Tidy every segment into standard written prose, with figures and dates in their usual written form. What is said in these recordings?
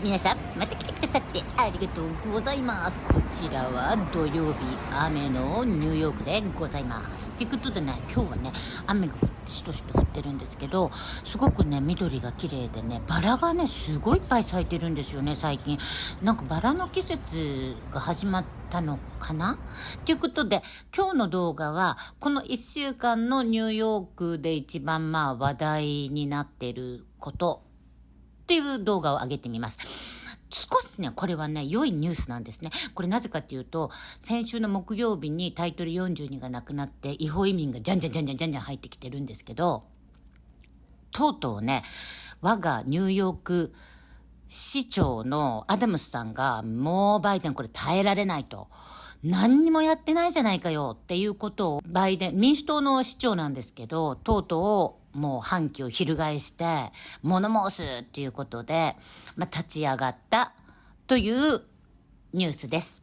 皆さんまた来てくださってありがとうございます。こちらは土曜日雨のニューヨークでございます。っていうことでね、今日はね雨が降ってしとしと降ってるんですけど、すごくね緑が綺麗でね、バラがねすごいいっぱい咲いてるんですよね。最近なんかバラの季節が始まったのかなということで、今日の動画はこの1週間のニューヨークで一番話題になっていることっていう動画を上げてみます。少しね、これはね、良いニュースなんですね。これなぜかっていうと、先週の木曜日にタイトル42がなくなって、違法移民がじゃんじゃん入ってきてるんですけど、とうとうね、我がニューヨーク市長のアダムスさんが、もうバイデンこれ耐えられないと。何にもやってないじゃないかよっていうことを、バイデン、民主党の市長なんですけど、とうとうもう反旗を翻して物申すっていうことで、立ち上がったというニュースです。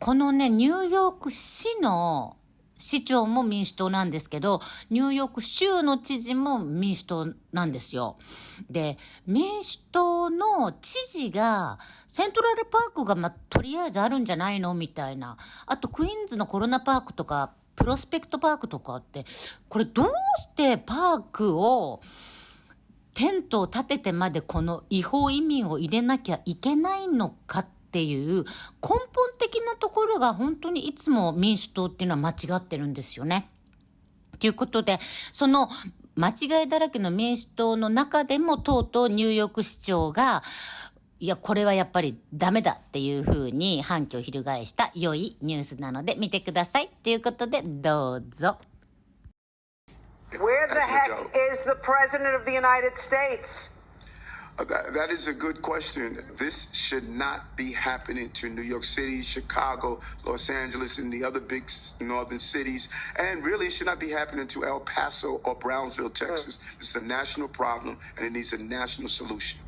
このね、ニューヨーク市の市長も民主党なんですけど、ニューヨーク州の知事も民主党なんですよ。で、民主党の知事が、セントラルパークがとりあえずあるんじゃないのみたいな。あと、クイーンズのコロナパークとか、プロスペクトパークとかって、これどうしてパークを、テントを立ててまでこの違法移民を入れなきゃいけないのかっていう根本的なところが本当にいつも民主党っていうのは間違ってるんですよね。ということで、その間違いだらけの民主党の中でもとうとうニューヨーク市長が、いや、これはやっぱりダメだっていう風に反旗を翻した良いニュースなので見てください。ということで、どうぞ。Where the heck is the President of the United States? That is a good question. This should not be happening to New York City, Chicago, Los Angeles, and the other big northern cities. And really, it should not be happening to El Paso or Brownsville, Texas. This is a national problem, and it needs a national solution.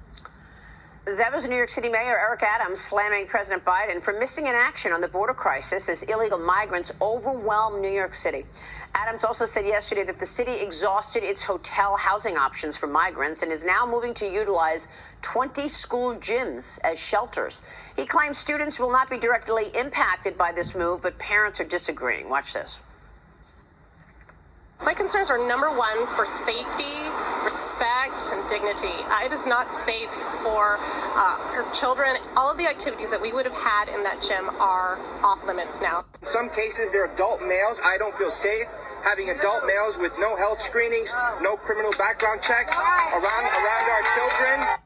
That was New York City Mayor Eric Adams slamming President Biden for missing in action on the border crisis as illegal migrants overwhelm New York City. Adams also said yesterday that the city exhausted its hotel housing options for migrants and is now moving to utilize 20 school gyms as shelters. He claims students will not be directly impacted by this move, but parents are disagreeing. Watch this. My concerns are number one for safety, respect, and dignity. It is not safe for her children. All of the activities that we would have had in that gym are off limits now. In some cases, they're adult males. I don't feel safe having adult males with no health screenings, no criminal background checks around our children.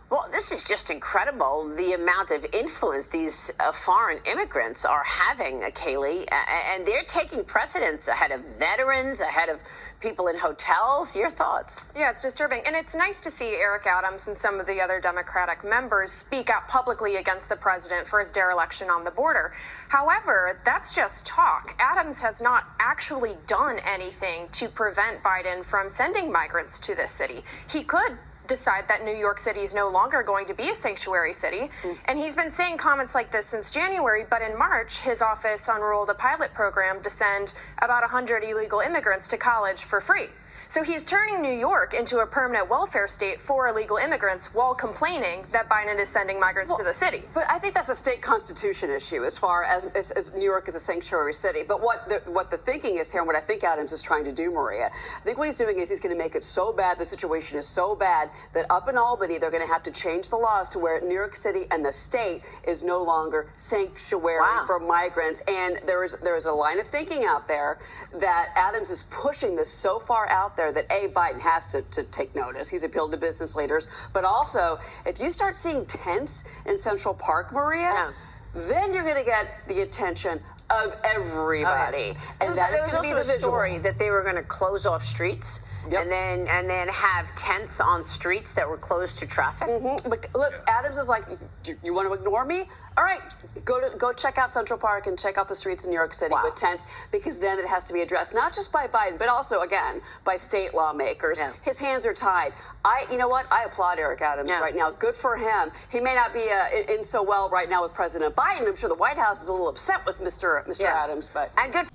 Well, this is just incredible, the amount of influence these foreign immigrants are having, Kaylee, and they're taking precedence ahead of veterans, ahead of people in hotels. Your thoughts? Yeah, it's disturbing. And it's nice to see Eric Adams and some of the other Democratic members speak out publicly against the president for his dereliction on the border. However, that's just talk. Adams has not actually done anything to prevent Biden from sending migrants to this city. He could decide that New York City is no longer going to be a sanctuary city. And he's been saying comments like this since January, but in March, his office unrolled a pilot program to send about 100 illegal immigrants to college for free. So he's turning New York into a permanent welfare state for illegal immigrants while complaining that Biden is sending migrants to the city. But I think that's a state constitution issue as far as New York is a sanctuary city. But what the thinking is here, and what I think Adams is trying to do, Maria, I think what he's doing is he's going to make it so bad, the situation is so bad, that up in Albany, they're going to have to change the laws to where New York City and the state is no longer sanctuary for migrants. And there is a line of thinking out there that Adams is pushing this so far out there that Biden has to take notice. He's appealed to business leaders. But also, if you start seeing tents in Central Park, Maria, then you're going to get the attention of everybody. And that is going to be the visual. Story that they were going to close off streets. Yep. And then have tents on streets that were closed to traffic. But look, Adams is like, you want to ignore me? All right, go check out Central Park and check out the streets in New York City with tents, because then it has to be addressed not just by Biden, but also again by state lawmakers. His hands are tied. You know what? I applaud Eric Adams right now. Good for him. He may not be in so well right now with President Biden. I'm sure the White House is a little upset with Mr. Adams, but and good.